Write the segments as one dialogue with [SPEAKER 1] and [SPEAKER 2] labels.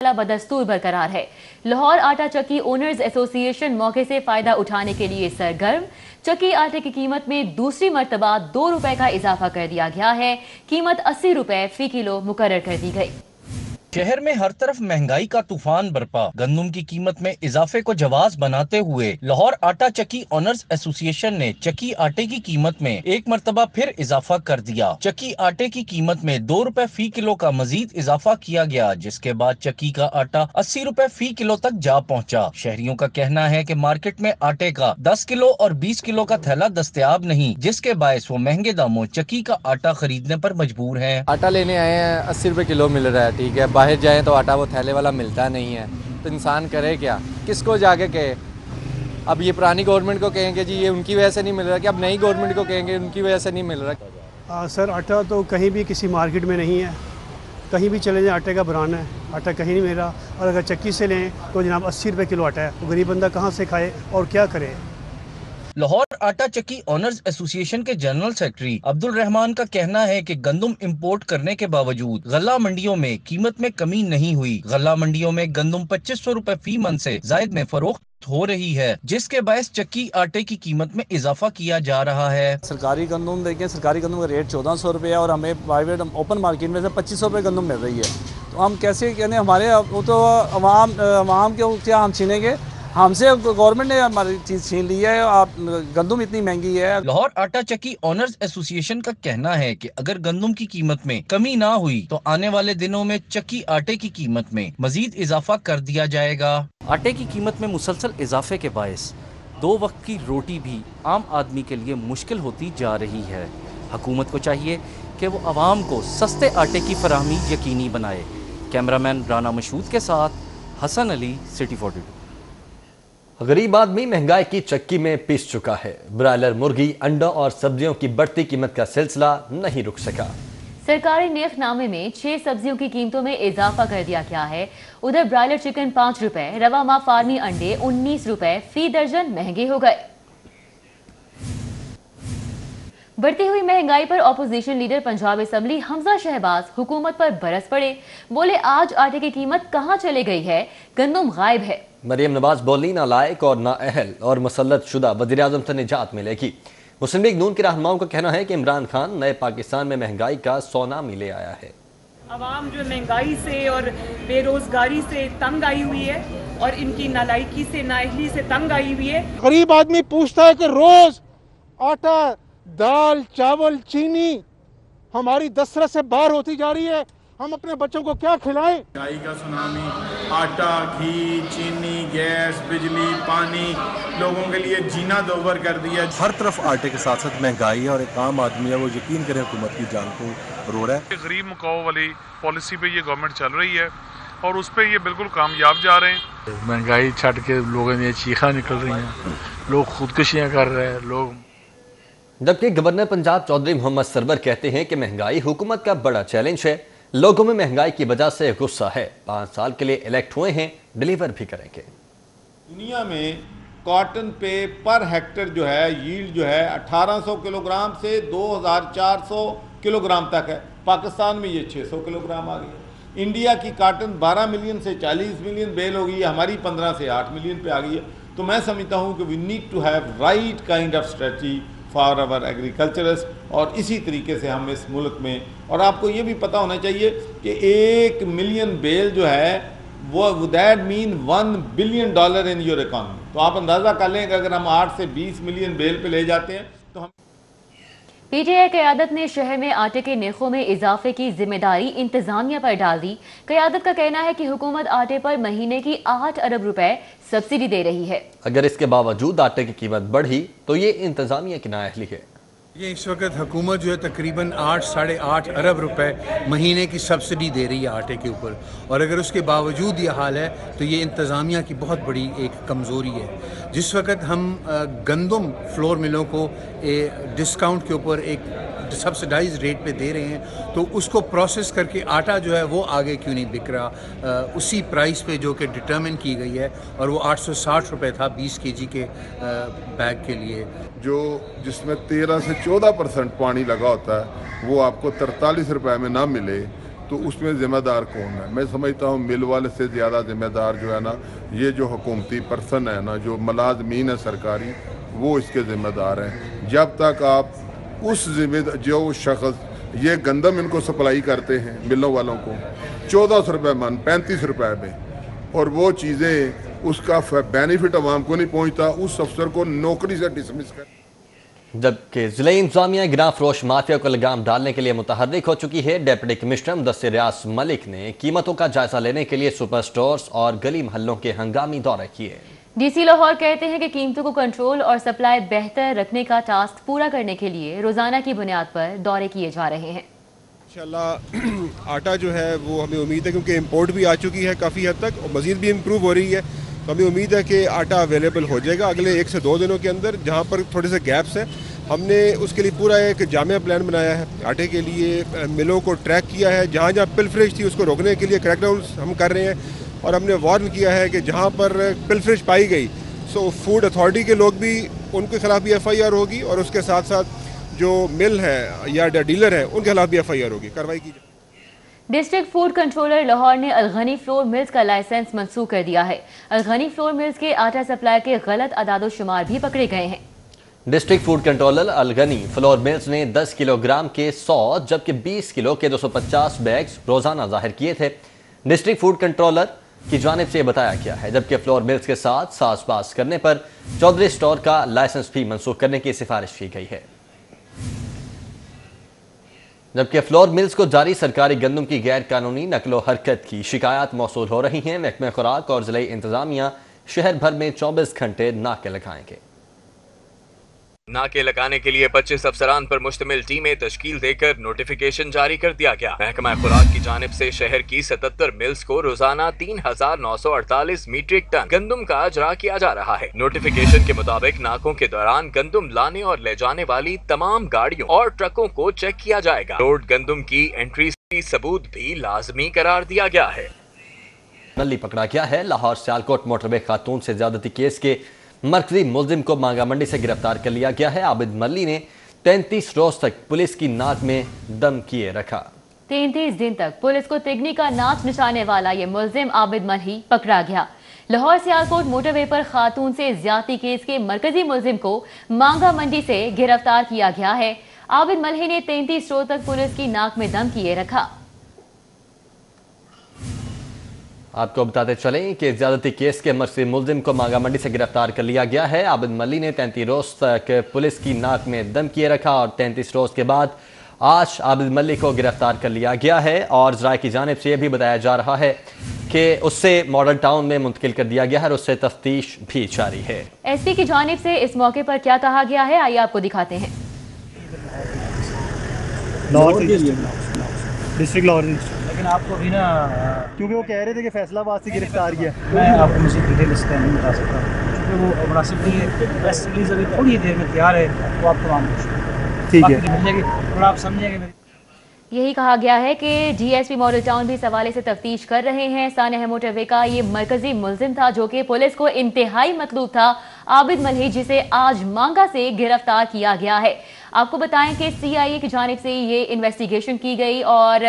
[SPEAKER 1] बदस्तूर बरकरार है। लाहौर आटा चक्की ओनर्स एसोसिएशन मौके से फायदा उठाने के लिए सरगर्म। चक्की आटे की कीमत में दूसरी मर्तबा 2 रुपए का इजाफा कर दिया गया है। कीमत 80 रुपए फी किलो मुकर्रर कर दी गई।
[SPEAKER 2] शहर में हर तरफ महंगाई का तूफान बरपा। गंदम की कीमत में इजाफे को जवाब बनाते हुए लाहौर आटा चक्की ओनर्स एसोसिएशन ने चक्की आटे की कीमत में एक मर्तबा फिर इजाफा कर दिया। चक्की आटे की कीमत में 2 रुपए फी किलो का मजीद इजाफा किया गया, जिसके बाद चक्की का आटा 80 रुपए फी किलो तक जा पहुंचा। शहरियों का कहना है कि मार्केट में आटे का 10 किलो और 20 किलो का थैला दस्तयाब नहीं, जिसके बायस वो महंगे दामों चक्की का आटा खरीदने पर मजबूर है।
[SPEAKER 3] आटा लेने आए हैं, 80 रुपए किलो मिल रहा है, ठीक है। बाहर जाएं तो आटा वो थैले वाला मिलता नहीं है, तो इंसान करे क्या, किसको जाके कहे। अब ये पुरानी गवर्नमेंट को कहेंगे जी ये उनकी वजह से नहीं मिल रहा, कि अब नई गवर्नमेंट को कहेंगे उनकी वजह से नहीं मिल रहा।
[SPEAKER 4] सर आटा तो कहीं भी किसी मार्केट में नहीं है, कहीं भी चले जाएं आटे का बुरान है, आटा कहीं नहीं मिल रहा। और अगर चक्की से लें तो जनाब 80 रुपए किलो आटा है, वो गरीब बंदा कहाँ से खाए और क्या करे।
[SPEAKER 2] लाहौर आटा चक्की ओनर्स एसोसिएशन के जनरल सेक्रेटरी अब्दुल रहमान का कहना है कि गंदम इंपोर्ट करने के बावजूद गल्ला मंडियों में कीमत में कमी नहीं हुई। गल्ला मंडियों में गंदम 2500 रुपए फी मन से जायद में फरोख्त हो रही है, जिसके बायस चक्की आटे की कीमत में इजाफा किया जा रहा है।
[SPEAKER 5] सरकारी गंदम देखें, सरकारी गंदम का रेट 1400 रुपये है और हमें प्राइवेट ओपन मार्केट में से 2500 रुपये गंदम मिल रही है। तो हम कैसे कहने, हमारे वो तो अवाम के क्या हम छीनेंगे, हमसे गवर्नमेंट ने हमारी चीज छीन ली है। आप गंदम इतनी महंगी है।
[SPEAKER 2] लाहौर आटा चक्की ओनर्स एसोसिएशन का कहना है कि अगर गंदम की कीमत में कमी ना हुई तो आने वाले दिनों में चक्की आटे की कीमत में मजीद इजाफा कर दिया जाएगा।
[SPEAKER 6] आटे की कीमत में मुसलसल इजाफे के बायस 2 वक्त की रोटी भी आम आदमी के लिए मुश्किल होती जा रही है। हुकूमत को चाहिए कि वो आवाम को सस्ते आटे की फराहमी यकीनी बनाए। कैमरामैन राना मशहूद के साथ हसन अली, सिटी 42।
[SPEAKER 7] गरीब आदमी महंगाई की चक्की में पिस चुका है। ब्रायलर मुर्गी, अंडा और सब्जियों की बढ़ती कीमत का सिलसिला नहीं रुक सका।
[SPEAKER 1] सरकारी नेखनामे में 6 सब्जियों की कीमतों में इजाफा कर दिया गया है। उधर ब्रायलर चिकन 5 रुपए, रवा मा फार्मी अंडे 19 रुपए फी दर्जन महंगे हो गए। बढ़ती हुई महंगाई पर opposition leader Punjab assembly Hamza Shahbaz हुकूमत पर बरस पड़े। बोले आज आटे की कीमत कहां चले गई है, गंदम गायब है।
[SPEAKER 7] मरियम नवाज बोली नालायक और नाअहल और मुसल्लत शुदा वज़ीर आज़म से निजात मिलेगी। मुस्लिम लीग नून के रहनुमाओं का कहना है कि इमरान खान नए पाकिस्तान में महंगाई का सोनामी ले आया है।
[SPEAKER 8] अवाम जो महंगाई से और बेरोजगारी से तंग आई हुई है और इनकी नालायकी से, नाअहली से तंग आई हुई है।
[SPEAKER 9] गरीब आदमी पूछता है कि रोज आटा, दाल, चावल, चीनी हमारी दस्तरस से बाहर होती जा रही है, हम अपने बच्चों को क्या खिलाएं।
[SPEAKER 10] महंगाई का सुनामी, आटा, घी, चीनी, गैस, बिजली, पानी लोगों के लिए जीना दोबर कर दिया।
[SPEAKER 11] हर तरफ आटे के साथ साथ महंगाई है और एक आम आदमी है वो यकीन करे हुकूमत की जान को रोड़ है।
[SPEAKER 12] गरीब मुकाओ वाली पॉलिसी पे ये गवर्नमेंट चल रही है और उस पर ये बिल्कुल कामयाब जा रहे हैं।
[SPEAKER 13] महंगाई छट के लोगों ने चीखा निकल रही हैं, लोग खुदकुशियाँ कर रहे हैं लोग।
[SPEAKER 7] जबकि गवर्नर पंजाब चौधरी मोहम्मद सरवर कहते हैं कि महंगाई हुकूमत का बड़ा चैलेंज है। लोगों में महंगाई की वजह से गुस्सा है, 5 साल के लिए इलेक्ट हुए हैं, डिलीवर भी करेंगे।
[SPEAKER 14] दुनिया में कॉटन पे पर हेक्टर जो है यील्ड जो है 1800 किलोग्राम से 2400 किलोग्राम तक है। पाकिस्तान में ये 600 किलोग्राम आ गई है। इंडिया की कॉटन 12 मिलियन से 40 मिलियन बेल हो गई है, हमारी 15 से 8 मिलियन पे आ गई है। तो मैं समझता हूँ कि we need to have right kind of strategy for our agricultures, और इसी तरीके से हम इस मुल्क में, और आपको ये भी पता होना चाहिए कि 1 मिलियन बेल जो है वो that mean $1 billion in your economy. तो आप अंदाज़ा कर लें कि अगर हम 8 से 20 मिलियन बेल पे ले जाते हैं तो हम।
[SPEAKER 1] पीटीआई क़यादत ने शहर में आटे के नरखों में इजाफे की जिम्मेदारी इंतजामिया पर डाल दी। क़यादत का कहना है कि हुकूमत आटे पर महीने की 8 अरब रुपए सब्सिडी दे रही है।
[SPEAKER 7] अगर इसके बावजूद आटे की कीमत बढ़ी तो ये इंतजामिया की नाअहली है।
[SPEAKER 15] ये इस वक्त हुकूमत जो है तकरीबन 8 साढ़े 8 अरब रुपए महीने की सब्सिडी दे रही है आटे के ऊपर, और अगर उसके बावजूद ये हाल है तो ये इंतज़ामिया की बहुत बड़ी एक कमज़ोरी है। जिस वक्त हम गंदम फ्लोर मिलों को डिस्काउंट के ऊपर एक सब्सिडाइज रेट पे दे रहे हैं, तो उसको प्रोसेस करके आटा जो है वो आगे क्यों नहीं बिक रहा उसी प्राइस पे जो कि डिटर्मिन की गई है, और वो 860 रुपये था 20 kg के बैग के लिए।
[SPEAKER 16] जो जिसमें 13 से 14% पानी लगा होता है वो आपको 43 रुपए में ना मिले तो उसमें ज़िम्मेदार कौन है? मैं समझता हूँ मिल वाले से ज़्यादा ज़िम्मेदार जो है ना, ये जो हुकूमती पर्सन है ना, जो मुलाजमीन है सरकारी, वो इसके ज़िम्मेदार हैं। जब तक आप उस जो शख्स ये गंदम इनको सप्लाई करते हैं मिलों वालों को 1400 रुपये मन 35 रुपये में, और वो चीज़ें उसका बेनिफिट आवाम को नहीं पहुँचता, उस अफसर को नौकरी से डिसमिस कर।
[SPEAKER 7] जबकि जिला इंतजामिया गिरां फरोश माफिया को लगाम डालने के लिए मुतहर्रिक हो चुकी है। डिप्टी कमिश्नर मुदस्सिर रियाज मलिक ने कीमतों का जायजा लेने के लिए सुपर स्टोर्स और गली महल्लों के हंगामी दौरे किए।
[SPEAKER 1] डीसी लाहौर कहते हैं कि कीमतों को कंट्रोल और सप्लाई बेहतर रखने का टास्क पूरा करने के लिए रोजाना की बुनियाद पर दौरे किए जा रहे हैं।
[SPEAKER 17] इंशाल्लाह आटा जो है वो हमें उम्मीद है, क्योंकि इम्पोर्ट भी आ चुकी है काफ़ी हद तक और मज़ीद भी इम्प्रूव हो रही है, तो हमें उम्मीद है कि आटा अवेलेबल हो जाएगा अगले 1 से 2 दिनों के अंदर। जहाँ पर थोड़े से गैप्स हैं, हमने उसके लिए पूरा एक जामिया प्लान बनाया है। आटे के लिए मिलों को ट्रैक किया है, जहाँ जहाँ पिलफरेज थी उसको रोकने के लिए क्रैकडाउन हम कर रहे हैं, और हमने वार्न किया है कि जहाँ पर पिलफरेज पाई गई सो फूड अथॉरिटी के लोग भी, उनके खिलाफ भी FIR होगी, और उसके साथ साथ जो मिल है या डीलर है उनके खिलाफ भी FIR होगी, कार्रवाई की जाए।
[SPEAKER 1] डिस्ट्रिक्ट फूड कंट्रोलर लाहौर ने अलगनी फ्लोर मिल्स का लाइसेंस मंसूख कर दिया है। अलगनी फ्लोर मिल्स के आटा सप्लाई के गलत अदादोशुमार भी पकड़े गए हैं।
[SPEAKER 7] डिस्ट्रिक्ट फूड कंट्रोलर अलगनी फ्लोर मिल्स ने 10 किलोग्राम के 100 जबकि 20 किलो के 250 बैग्स रोजाना जाहिर किए थे। डिस्ट्रिक्ट फूड कंट्रोलर की जानिब से बताया गया है, जबकि फ्लोर मिल्स के साथ साजबाज करने पर चौधरी स्टोर का लाइसेंस भी मंसूख करने की सिफारिश की गई है। जबकि फ्लोर मिल्स को जारी सरकारी गंदम की गैर कानूनी नकलो हरकत की शिकायत मौसूल हो रही हैं। महकमा खुराक और जिला इंतजामिया शहर भर में 24 घंटे नाके लगाएंगे।
[SPEAKER 18] नाके लगाने के लिए 25 अफसरान पर मुश्तमिल टीमें तश्कील देकर नोटिफिकेशन जारी कर दिया गया। महकमा खुराक की जानिब से शहर की 77 मिल्स को रोजाना 3948 मीट्रिक टन गंदम का अजरा किया जा रहा है। नोटिफिकेशन के मुताबिक नाकों के दौरान गंदम लाने और ले जाने वाली तमाम गाड़ियों और ट्रकों को चेक किया जाएगा। रोड गंदम की एंट्री सबूत भी लाजमी करार दिया गया है।
[SPEAKER 7] नल्ली पकड़ा गया है। लाहौर सियालकोट मोटरवे खातून से ज्यादती केस के मरकजी मुलजिम को मांगा मंडी से गिरफ्तार कर लिया गया है। आबिद मल्ली ने 33 रोज तक पुलिस की नाक में दम किए रखा।
[SPEAKER 1] 33 दिन तक पुलिस को तिगनी का नाच नचाने वाला ये मुलजिम आबिद मल्ही पकड़ा गया। लाहौर सियालकोट मोटरवे पर खातून से ज्यादती केस के मरकजी मुलजिम को मांगा मंडी से गिरफ्तार किया गया है। आबिद मल्ही ने 33 रोज तक पुलिस की नाक में दम किए रखा।
[SPEAKER 7] आपको बताते चलें कि ज्यादती केस के मरकजी मुलजिम को मांगा मंडी से गिरफ्तार कर लिया गया है। आबिद मल्ली ने 33 रोज तक पुलिस की नाक में दम किए रखा और 33 रोज के बाद आज आबिद मल्ली को गिरफ्तार कर लिया गया है। और जराये की जानिब से यह भी बताया जा रहा है कि उससे मॉडल टाउन में मुंतकिल कर दिया गया है और उससे तफ्तीश भी जारी है।
[SPEAKER 1] SP की जानिब से इस मौके पर क्या कहा गया है, आइए आपको दिखाते हैं।
[SPEAKER 19] डिस्ट्रिक्ट लाहौर, लेकिन आपको भी ना, क्योंकि वो कह रहे थे कि फैसलाबाद से गिरफ्तार किया। मैं आपको मुझे डिटेल इसका नहीं बता सकता क्योंकि वो मुनासिब नहीं है। बस प्लीज़ अभी थोड़ी देर में तैयार है, वो आपको मालूम है। ठीक है, थोड़ा आप समझिएगा।
[SPEAKER 1] यही कहा गया है कि DSP मॉडल टाउन भी इस हवाले से तफ्तीश कर रहे हैं। सानह मोटरवे का ये मरकजी मुलजिम था जो कि पुलिस को इंतहाई मतलूब था। आबिद मल्ही जिसे आज मांगा से गिरफ्तार किया गया है। आपको बताएं कि CIA की जानिब से ये इन्वेस्टिगेशन की गई और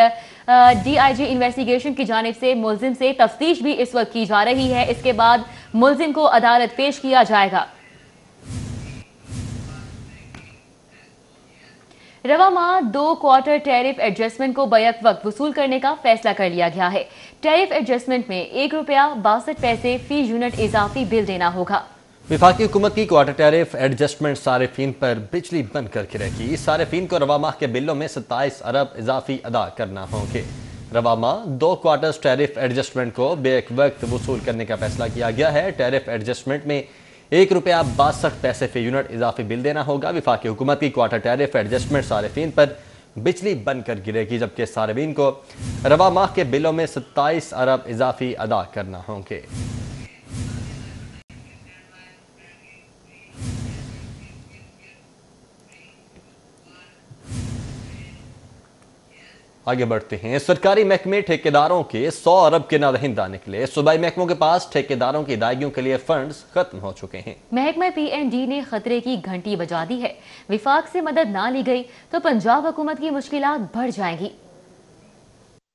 [SPEAKER 1] DIG इन्वेस्टिगेशन की जानिब से मुलजिम से तफ्तीश भी इस वक्त की जा रही है। इसके बाद मुलजिम को अदालत पेश किया जाएगा। रवा माह 2 क्वार्टर टैरिफ एडजस्टमेंट को बैक वक्त वसूल करने का फैसला कर लिया गया है। टैरिफ एडजस्टमेंट में ₹1.62 फी यूनिट इजाफी बिल देना होगा।
[SPEAKER 7] विफाकी हुकूमत की क्वार्टर टैरिफ एडजस्टमेंट सारिफीन पर बिजली बंद करके रखी। सारिफीन को रवा माह के बिलों में 27 अरब इजाफी अदा करना होंगे। रवा माह 2 क्वार्टर्स टैरिफ एडजस्टमेंट को बेक वक्त वसूल करने का फैसला किया गया है। टैरिफ एडजस्टमेंट में ₹1.62 फी यूनिट इजाफी बिल देना होगा। विफाकी हुकूमत की क्वार्टर टैरिफ एडजस्टमेंट सारिफीन पर बिजली बंद कर गिरेगी, जबकि सारिफीन को रवा माह के बिलों में 27 अरब इजाफी अदा करना होंगे। आगे बढ़ते हैं। सरकारी महकमे ठेकेदारों के 100 अरब के नादहिंदा निकले। सूबाई महकमों के पास ठेकेदारों की अदायगियों के लिए फंड्स खत्म हो चुके हैं।
[SPEAKER 1] महकमा PND ने खतरे की घंटी बजा दी है। विफाक से मदद ना ली गई तो पंजाब हुकूमत की मुश्किलात बढ़ जाएंगी।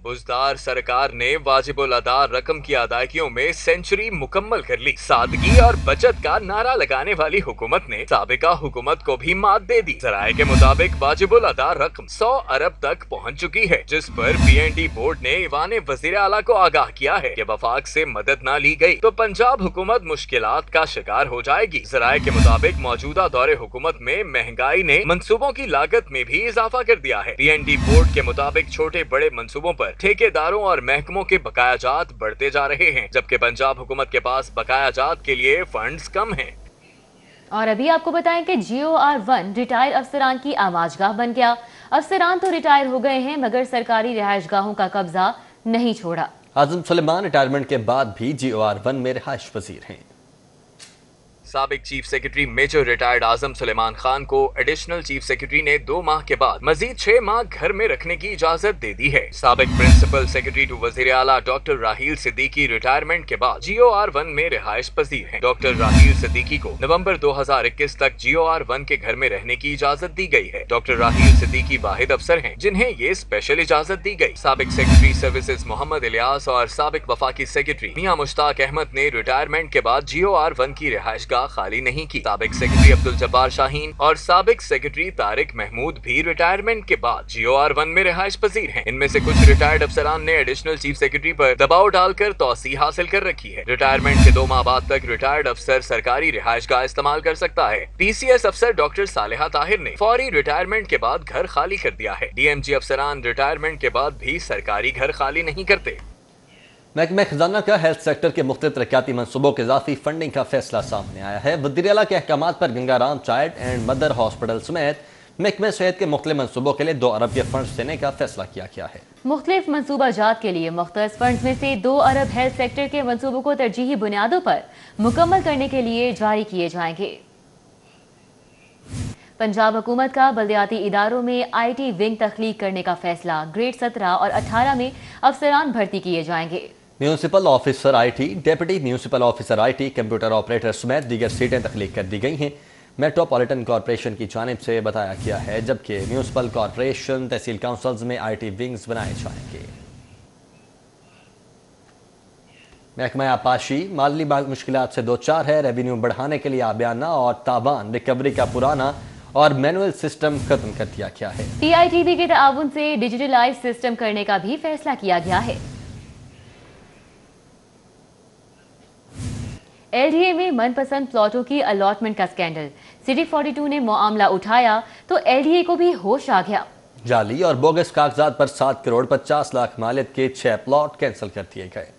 [SPEAKER 18] बुजदार सरकार ने वाजिबुल अदा रकम की अदायगियों में सेंचुरी मुकम्मल कर ली। सादगी और बचत का नारा लगाने वाली हुकूमत ने साबिका हुकूमत को भी मात दे दी। जराये के मुताबिक वाजिबुल अदा रकम 100 अरब तक पहुंच चुकी है, जिस पर PND बोर्ड ने ईवान वज़ीर आला को आगाह किया है कि वफाक से मदद न ली गई तो पंजाब हुकूमत मुश्किलात का शिकार हो जाएगी। जराये के मुताबिक मौजूदा दौरे हुकूमत में महंगाई ने मंसूबों की लागत में भी इजाफा कर दिया है। PND बोर्ड के मुताबिक छोटे बड़े मंसूबों पर ठेकेदारों और महकमों के बकायाजात बढ़ते जा रहे हैं, जबकि पंजाब हुकूमत के पास बकायाजात के लिए फंड्स कम हैं।
[SPEAKER 1] और अभी आपको बताएं कि GOR1 रिटायर्ड अफसरान की आवाजगाह बन गया। अफसरान तो रिटायर हो गए हैं मगर सरकारी रिहायशगाहों का कब्जा नहीं छोड़ा।
[SPEAKER 7] आजम सुलेमान रिटायरमेंट के बाद भी GOR1 में रिहाइश पजीर हैं।
[SPEAKER 18] साबिक चीफ सेक्रेटरी मेजर रिटायर्ड आजम सुलेमान खान को एडिशनल चीफ सेक्रेटरी ने 2 माह के बाद मजीद 6 माह घर में रखने की इजाजत दे दी है। साबिक प्रिंसिपल सेक्रेटरी टू वजीर आला डॉक्टर राहील सिद्दीकी रिटायरमेंट के बाद GOR1 में रिहाइश पजीर हैं। डॉक्टर राहील सिद्दीकी को नवंबर 2021 तक GOR1 के घर में रहने की इजाजत दी गई है। डॉक्टर राहील सिद्दीकी वाहिद अफसर हैं जिन्हें ये स्पेशल इजाजत दी गई। साबिक सेक्रेटरी सर्विसेज मोहम्मद इलियास और साबिक वफाकी सेक्रेटरी मियां मुश्ताक अहमद ने रिटायरमेंट के बाद GOR1 की रिहाइश खाली नहीं की। साबिक सेक्रेटरी अब्दुल जब्बार शाहीन और साबिक सेक्रेटरी तारिक महमूद भी रिटायरमेंट के बाद GOR1 में रिहाइश पजीर हैं। इनमें से कुछ रिटायर्ड अफसरान ने एडिशनल चीफ सेक्रेटरी पर दबाव डालकर तौसी हासिल कर रखी है। रिटायरमेंट के 2 माह बाद तक रिटायर्ड अफसर सरकारी रिहाइशगाह इस्तेमाल कर सकता है। PCS अफसर डॉक्टर सालेहा ताहिर ने फौरी रिटायरमेंट के बाद घर खाली कर दिया है। DMG अफसरान रिटायरमेंट के बाद भी सरकारी घर खाली नहीं करते।
[SPEAKER 7] महकमा खजाना का हेल्थ सेक्टर के मुख्तलिफ तरक्याती मनसूबों के इजाफी फंडिंग का फैसला सामने आया है। वज़ीर आला के अहकामात पर Gangaram child and mother hospital समेत महकमा सेहत के मुख्तलिफ मनसूबों के लिए 2 अरब के फंड देने का फैसला किया गया है।
[SPEAKER 1] मुख्तलिफ मनसूबा जात के लिए मुख्तलिफ फंड में से 2 अरब हेल्थ सेक्टर के मनसूबों को तरजीही बुनियादों पर मुकम्मल करने के लिए जारी किए जाएंगे। पंजाब हुकूमत का बल्दियाती इदारों में IT विंग तख्लीक करने का फैसला। ग्रेड 17 और 18 में अफसरान भर्ती किए जाएंगे।
[SPEAKER 7] Municipal officer IT, deputy municipal officer IT, computer operator समेत दीगर सीटें तख्लीक कर दी गई हैं। मेट्रोपॉलिटन कॉरपोरेशन की जानिब से बताया गया है, जबकि म्यूनसिपल कॉरपोरेशन तहसील काउंसिल्स में IT विंग्स बनाए जाएंगे। महकमा आपाशी माली मुश्किलात से 2-4 है। रेवेन्यू बढ़ाने के लिए आबियाना और तावान रिकवरी का पुराना और मैनुअल सिस्टम खत्म कर दिया गया है।
[SPEAKER 1] PITB के ताउन से डिजिटलाइज सिस्टम करने का भी फैसला किया गया है। LDA में मनपसंद प्लॉटों की अलॉटमेंट का स्कैंडल। सिटी 42 ने मामला उठाया तो LDA को भी होश आ गया।
[SPEAKER 7] जाली और बोगस कागजात पर 7 करोड़ 50 लाख मालियत के 6 प्लॉट कैंसिल कर दिए गए।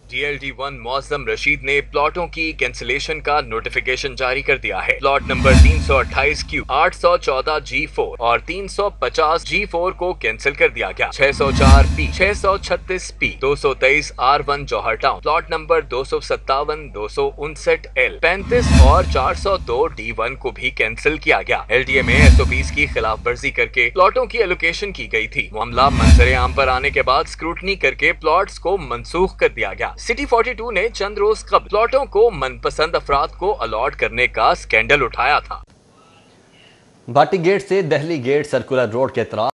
[SPEAKER 18] DLD1 मौज़म रशीद ने प्लॉटों की कैंसिलेशन का नोटिफिकेशन जारी कर दिया है। प्लॉट नंबर 328Q 814G4 और 350G4 को कैंसिल कर दिया गया। 604P 636P 223 R1 जौहर टाउन, प्लॉट नंबर 257 259L 35 और 402 D1 को भी कैंसिल किया गया। LDA में SOPs की खिलाफ वर्जी करके प्लॉटों की एलोकेशन की गई थी। मामला मंजर आम पर आने के बाद स्क्रूटनी करके प्लॉट्स को मनसूख कर दिया गया। सिटी 42 ने चंद रोज कबल प्लॉटों को मनपसंद अफराद को अलॉट करने का स्कैंडल उठाया था।
[SPEAKER 7] भाटी गेट से दहली गेट सर्कुलर रोड के तरफ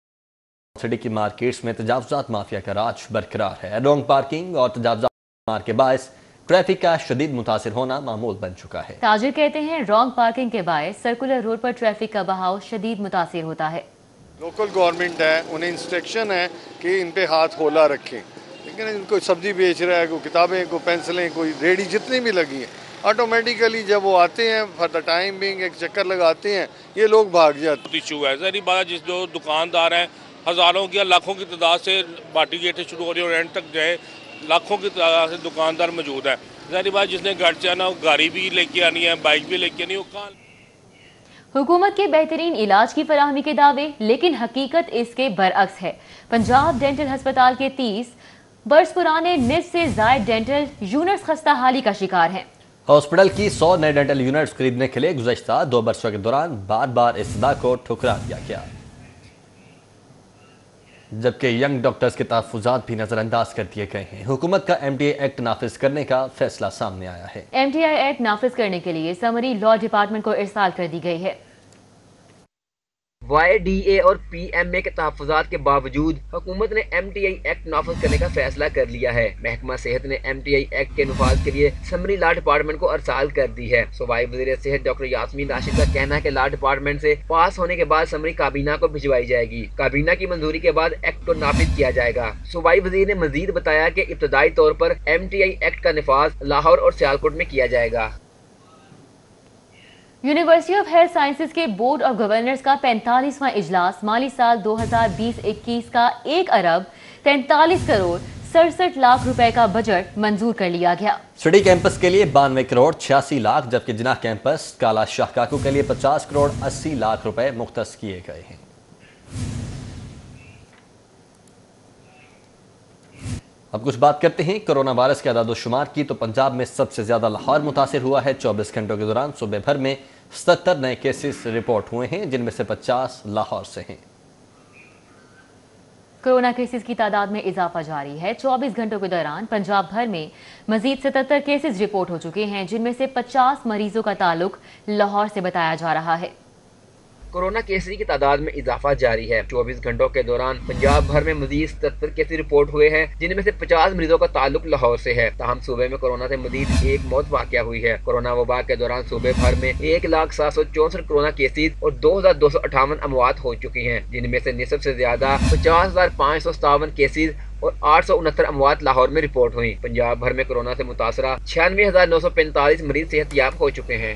[SPEAKER 7] सिटी की मार्केट्स में तजावुजात माफिया का राज बरकरार है। रॉन्ग पार्किंग और तजावुजात मार के बायस ट्रैफिक का शदीद मुतासिर होना मामूल बन चुका है।
[SPEAKER 1] ताजिर कहते हैं रॉन्ग पार्किंग के बायस सर्कुलर रोड पर ट्रैफिक का बहाव शदीद मुतासिर होता है।
[SPEAKER 20] लोकल गवर्नमेंट है, उन्हें इंस्ट्रक्शन है कि इन पे हाथ होला रखें, लेकिन कोई सब्जी बेच रहा है, कोई किताबें, कोई पेंसिलें, कोई रेडी जितनी भी लगी हैं, ऑटोमेटिकली जब वो आते हैं फॉर द टाइम बिंग एक चक्कर लगाते हैं, ये लोग भाग जाते।
[SPEAKER 21] इशू है सारी बात, जिस जो दुकानदार हैं हज़ारों की लाखों की तादाद से भाटी गेट से शुरू हो रही है और एंड तक जाए लाखों की तादाद से दुकानदार मौजूद है। सारी बात जिसने घर से आना गाड़ी भी लेके आनी है, बाइक भी लेके आनी है, वो कहाँ।
[SPEAKER 1] हुकूमत के बेहतरीन इलाज की फराहमी के दावे, लेकिन हकीकत इसके बरअक्स है। पंजाब डेंटल अस्पताल के 30 बरस पुराने निस से जायद डेंटल यूनिट्स खस्ता हाली का शिकार हैं।
[SPEAKER 7] हॉस्पिटल की 100 नए डेंटल यूनिट्स खरीदने के लिए गुज़श्ता 2 बरसों के दौरान बार बार इस सदा को ठुकरा दिया गया, जबकि यंग डॉक्टर्स के तहफ़्फ़ुज़ात भी नज़रअंदाज कर दिए गए हैं। हुकूमत का MTI एक्ट नाफिज करने का फैसला सामने आया है।
[SPEAKER 1] MTI एक्ट नाफिज करने के लिए समरी लॉ डिपार्टमेंट को इरसाल कर दी गई है।
[SPEAKER 3] YDA और PMA के तहफ़्फ़ुज़ात के बावजूद हुकूमत ने MTI एक्ट नाफिज करने का फैसला कर लिया है। महकमा सेहत ने MTI एक्ट के नफाज के लिए समरी लॉ डिपार्टमेंट को अरसाल कर दी है। सूबाई वज़ीर सेहत डॉक्टर यास्मीन राशिद का कहना है कि लॉ डिपार्टमेंट से पास होने के बाद समरी काबीना को भिजवाई जाएगी। काबीना की मंजूरी के बाद एक्ट को नाफिज किया जाएगा। सूबाई वज़ीर ने मजीद बताया कि इब्तदाई तौर पर MTI एक्ट का नफाज लाहौर और सियालकोट में किया जाएगा।
[SPEAKER 1] यूनिवर्सिटी ऑफ हेल्थ साइंसेज के बोर्ड ऑफ गवर्नर्स का 45वां इजलास माली साल 2020-21 का 1 अरब 43 करोड़ 67 लाख रुपए का बजट मंजूर कर लिया गया।
[SPEAKER 7] स्टडी कैंपस के लिए 92 करोड़ 86 लाख, जबकि जिना कैंपस काला शाह काकू के लिए 50 करोड़ 80 लाख रुपए मुख्तस किए गए हैं। अब कुछ बात करते हैं कोरोना वायरस के आदाद-ओ-शुमार की। तो पंजाब में सबसे ज्यादा लाहौर मुतासिर हुआ है। 24 घंटों के दौरान सूबे भर में 77 नए केसेस रिपोर्ट हुए हैं, जिनमें से 50 लाहौर से हैं।
[SPEAKER 1] कोरोना केसेस की तादाद में इजाफा जारी है। 24 घंटों के दौरान पंजाब भर में मजीद 77 केसेस रिपोर्ट हो चुके हैं, जिनमें से 50 मरीजों का ताल्लुक लाहौर से बताया जा रहा है।
[SPEAKER 3] कोरोना केसेस की तादाद में इजाफा जारी है। 24 घंटों के दौरान पंजाब भर में मजीद 77 केसेस रिपोर्ट हुए हैं, जिनमें से 50 मरीजों का ताल्लुक लाहौर से है। ताहम सूबे में कोरोना से मजीद एक मौत वाक़या हुई है। कोरोना वबा के दौरान सूबे भर में 1,764 कोरोना केसेस और 2,258 अमवात हो चुकी हैं, जिनमें से निस्फ से ज्यादा 50,557 केसेस और 869 अमवात लाहौर में रिपोर्ट हुई। पंजाब भर में कोरोना से मुतासरा 96,945 मरीज सेहतयाब हो चुके हैं।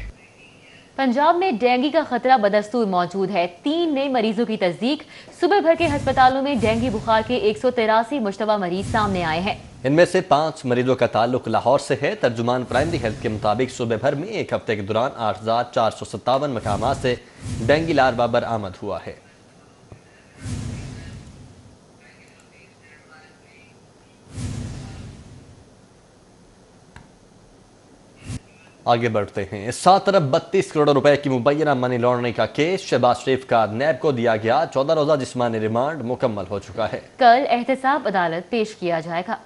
[SPEAKER 1] पंजाब में डेंगू का खतरा बदस्तूर मौजूद है। 3 नए मरीजों की तस्दीक। सुबह भर के अस्पतालों में डेंगू बुखार के 183 मुश्तबा मरीज सामने आए हैं।
[SPEAKER 7] इनमें से 5 मरीजों का ताल्लुक लाहौर से है। तर्जुमान प्राइमरी हेल्थ के मुताबिक सुबह भर में एक हफ्ते के दौरान 8,457 मकामात से डेंगू लार्वा बरामद हुआ है। आगे बढ़ते हैं। 7 अरब 32 करोड़ रुपए की मुबैना मनी लॉन्ड्रिंग का केस शहबाज शरीफ का नैब को दिया गया। 14 रोजा जिस्मानी रिमांड मुकम्मल हो चुका है।
[SPEAKER 1] कल एहतसाब अदालत पेश किया जाएगा।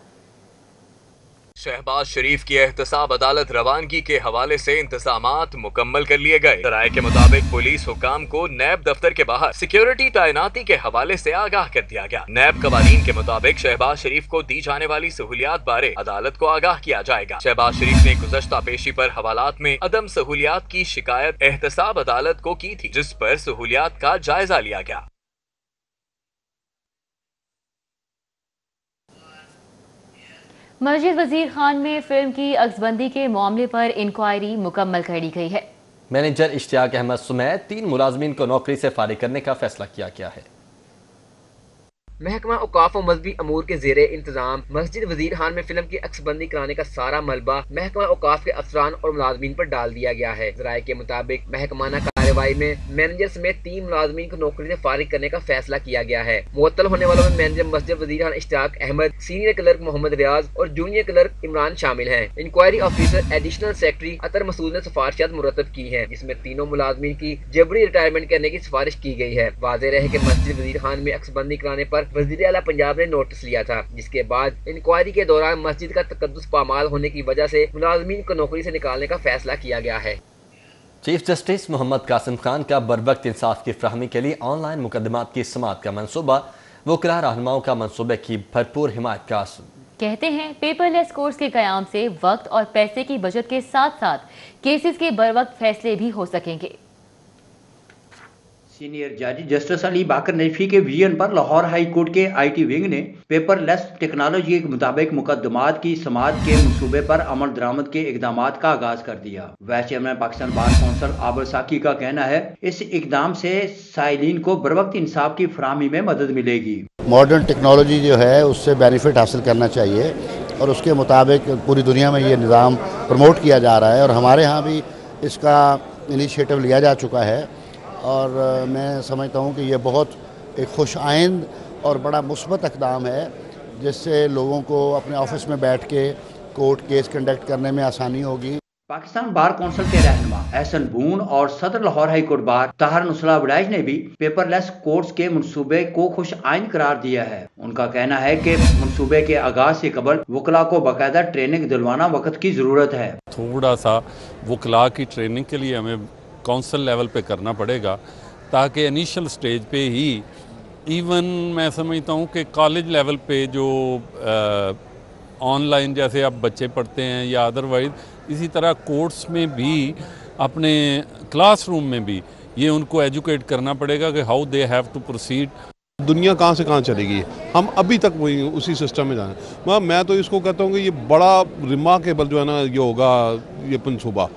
[SPEAKER 18] शहबाज शरीफ की एहतसाब अदालत रवानगी के हवाले से इंतजामात मुकम्मल कर लिए गए। राय के मुताबिक पुलिस हुकाम को नैब दफ्तर के बाहर सिक्योरिटी तैनाती के हवाले से आगाह कर दिया गया। नैब कवानीन के मुताबिक शहबाज शरीफ को दी जाने वाली सहूलियात बारे अदालत को आगाह किया जाएगा। शहबाज शरीफ ने गुज़श्ता पेशी पर हवालात में अदम सहूलियात की शिकायत एहतसाब अदालत को की थी, जिस पर सहूलियात का जायजा लिया गया।
[SPEAKER 1] मस्जिद वजीर खान में फिल्म की अक्सबंदी के मामले पर इंक्वायरी मुकम्मल कर ली गई है।
[SPEAKER 7] मैनेजर इश्तियाक अहमद समेत 3 मुलाजमीन को नौकरी से फारिग करने का फैसला किया गया है।
[SPEAKER 3] महकमा औकाफ और मजहबी अमूर के जेरे इंतजाम मस्जिद वजीर खान में फिल्म की अक्सबंदी कराने का सारा मलबा महकमा औकाफ के अफसरान और मुलाजमीन पर डाल दिया गया है। राय के मुताबिक महकमाना कार्रवाई में मैनेजर समेत 3 मुलाजमीन को नौकरी से फारिग करने का फैसला किया गया है। मुअत्तल होने वालों में मैनेजर मस्जिद वजीर खान इश्तियाक अहमद, सीनियर क्लर्क मोहम्मद रियाज और जूनियर क्लर्क इमरान शामिल हैं। इंक्वायरी ऑफिसर एडिशनल सेक्रेटरी अतर मसूद ने सिफारिशात मुरतब की है, जिसमें तीनों मुलाजमीन की जबरी रिटायरमेंट करने की सिफारिश की गई है। वाज़ेह रहे कि मस्जिद वजीर खान में अक्सबंदी कराने पर वज़ीर आला पंजाब ने नोटिस लिया था, जिसके बाद इंक्वायरी के दौरान मस्जिद का तकद्दुस पामाल होने की वजह से मुलाजमीन को नौकरी से निकालने का फैसला किया गया है।
[SPEAKER 7] चीफ जस्टिस मोहम्मद कासिम खान का बरवक्त इंसाफ की फ्राहमी के लिए ऑनलाइन मुकदमात की समाअत का मनसूबा वकला रहनुमाओं का मनसूबे की भरपूर हिमायत का।
[SPEAKER 1] कहते हैं पेपरलेस कोर्ट्स के कयाम से वक्त और पैसे की बचत के साथ साथ केसेस के बरवक्त फैसले भी हो सकेंगे।
[SPEAKER 22] सीनियर जज जस्टिस अली बाकर नजफी के विजन पर लाहौर हाई कोर्ट के IT विंग ने पेपरलेस टेक्नोलॉजी के मुताबिक मुकदमात की समाअत के मंसूबे पर अमल दरामद के इकदामात का आगाज कर दिया। Vice chairman Pakistan bar council Abir Saqi का कहना है, इस इकदाम से साइलिन को बरवक्त इंसाफ की फराहमी में मदद मिलेगी।
[SPEAKER 23] मॉडर्न टेक्नोलॉजी जो है उससे बेनिफिट हासिल करना चाहिए और उसके मुताबिक पूरी दुनिया में ये निज़ाम प्रमोट किया जा रहा है और हमारे यहाँ भी इसका इनिशिएटिव लिया जा चुका है और मैं समझता हूँ कि ये बहुत एक खुश आइंद और बड़ा मुस्बत इक़दाम है, जिससे लोगों को अपने ऑफिस में बैठ के कोर्ट केस कंडक्ट करने में आसानी होगी।
[SPEAKER 22] पाकिस्तान बार कौंसिल के रहनुमा एहसन बून और सदर Lahore high court bar Tahir Nusra वडाइज ने भी पेपरलेस कोर्ट्स के मंसूबे को खुश आइन करार दिया है। उनका कहना है कि मंसूबे के आगाज से कबल वकला को बाकायदा ट्रेनिंग दिलवाना वक्त की जरूरत है।
[SPEAKER 24] थोड़ा सा वकला की ट्रेनिंग के लिए हमें काउंसिल लेवल पे करना पड़ेगा
[SPEAKER 2] ताकि इनिशियल स्टेज पे ही इवन मैं समझता हूँ कि कॉलेज लेवल पे जो ऑनलाइन जैसे अब बच्चे पढ़ते हैं या अदरवाइज, इसी तरह कोर्ट्स में भी अपने क्लासरूम में भी ये उनको एजुकेट करना पड़ेगा कि how they have to proceed.
[SPEAKER 17] दुनिया कहाँ से कहाँ चलेगी, हम अभी तक वही उसी सिस्टम में जाना। मैं तो इसको कहता हूँ कि ये बड़ा रिमार्केबल जो है ना ये होगा ये मनसूबा।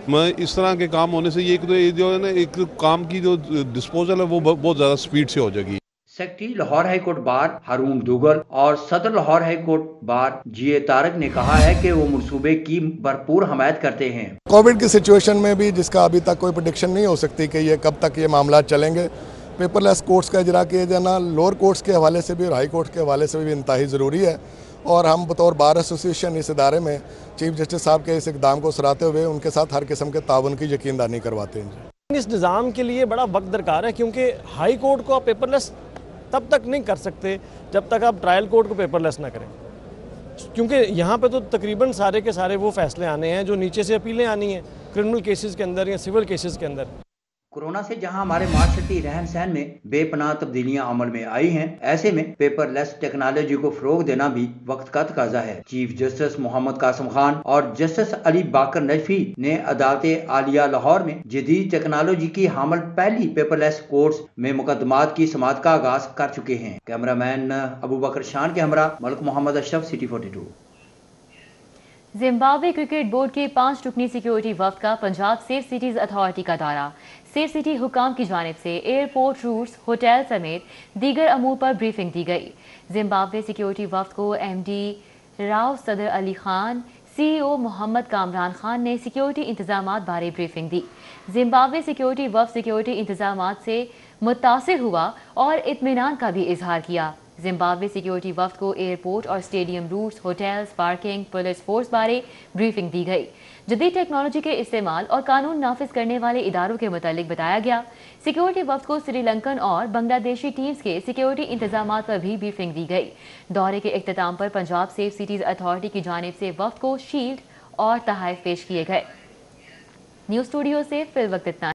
[SPEAKER 17] मैं इस तरह के काम होने से ये जो है ना एक काम की जो डिस्पोजल है वो बहुत ज़्यादा स्पीड से हो जाएगी।
[SPEAKER 22] Secretary Lahore high court bar हारून दुगल और सदर लाहौर हाई कोर्ट बार जीए तारक ने कहा है कि वो मनसूबे की भरपूर हमायत करते हैं।
[SPEAKER 4] कोविड की सिचुएशन में भी जिसका अभी तक कोई प्रेडिक्शन नहीं हो सकती कि ये कब तक ये मामला चलेंगे, पेपरलेस कोर्ट्स का इजरा किया जाना लोअर कोर्ट्स के हवाले से भी और हाई कोर्ट के हवाले से भी इंतहाई ज़रूरी है। और हम बतौर बार एसोसिएशन इस इदारे में चीफ जस्टिस साहब के इस इकदाम को सराहते हुए उनके साथ हर किस्म के ताउन की यकीनदानी करवाते हैं।
[SPEAKER 5] इस निज़ाम के लिए बड़ा वक्त दरकार है, क्योंकि हाई कोर्ट को आप पेपरलेस तब तक नहीं कर सकते जब तक आप ट्रायल कोर्ट को पेपरलेस ना करें, क्योंकि यहाँ पे तो तकरीबन सारे के सारे वो फैसले आने हैं जो नीचे से अपीलें आनी हैं क्रिमिनल केसेस के अंदर या सिविल केसेस के अंदर।
[SPEAKER 22] कोरोना से जहां हमारे माशरती रहन सहन में बेपनाह तब्दीलियां अमल में आई हैं, ऐसे में पेपरलेस टेक्नोलॉजी को फरोग देना भी वक्त का तकाजा है। चीफ जस्टिस मोहम्मद कासिम खान और जस्टिस अली बाकर नजफी ने अदालत आलिया लाहौर में जदीद टेक्नोलॉजी की हामल पहली पेपरलेस कोर्ट्स में मुकदमात की समाअत का आगाज कर चुके हैं। कैमरामैन अबू बकर शान के हमरा Malik Mohammad Ashraf, city 42।
[SPEAKER 1] Zimbabwe cricket board के 5 रुकनी सिक्योरिटी वफ्द का पंजाब सेफ सिटीज अथॉरिटी का दौरा। सेफ सिटी हुकाम की जानिब से एयरपोर्ट रूट्स, होटल समेत दीगर अमूर पर ब्रीफिंग दी गई। जिम्बाब्वे सिक्योरिटी वफ्द को एमडी राव सदर अली खान, CEO मोहम्मद कामरान खान ने सिक्योरिटी इंतजामात बारे ब्रीफिंग दी। जिम्बाब्वे सिक्योरिटी वफ्द सिक्योरिटी इंतजामात से मुतासिर हुआ और इत्मीनान का भी इजहार किया। जिम्बाब्वे सिक्योरिटी वफ्द को एयरपोर्ट और stadium routes, hotels, parking, police force बारे ब्रीफिंग दी गई। जदीद टेक्नोलॉजी के इस्तेमाल और कानून नाफिज करने वाले इदारों के मुतालिक बताया गया। सिक्योरिटी वफ्द को श्रीलंकन और बांग्लादेशी टीम्स के सिक्योरिटी इंतजामात पर भी ब्रीफिंग दी गई। दौरे के इख्तिताम पर पंजाब सेफ सिटीज अथॉरिटी की जानिब से वफ्द को शील्ड और तोहफे पेश किए गए। न्यूज़ स्टूडियो से फिल वक्त इतना।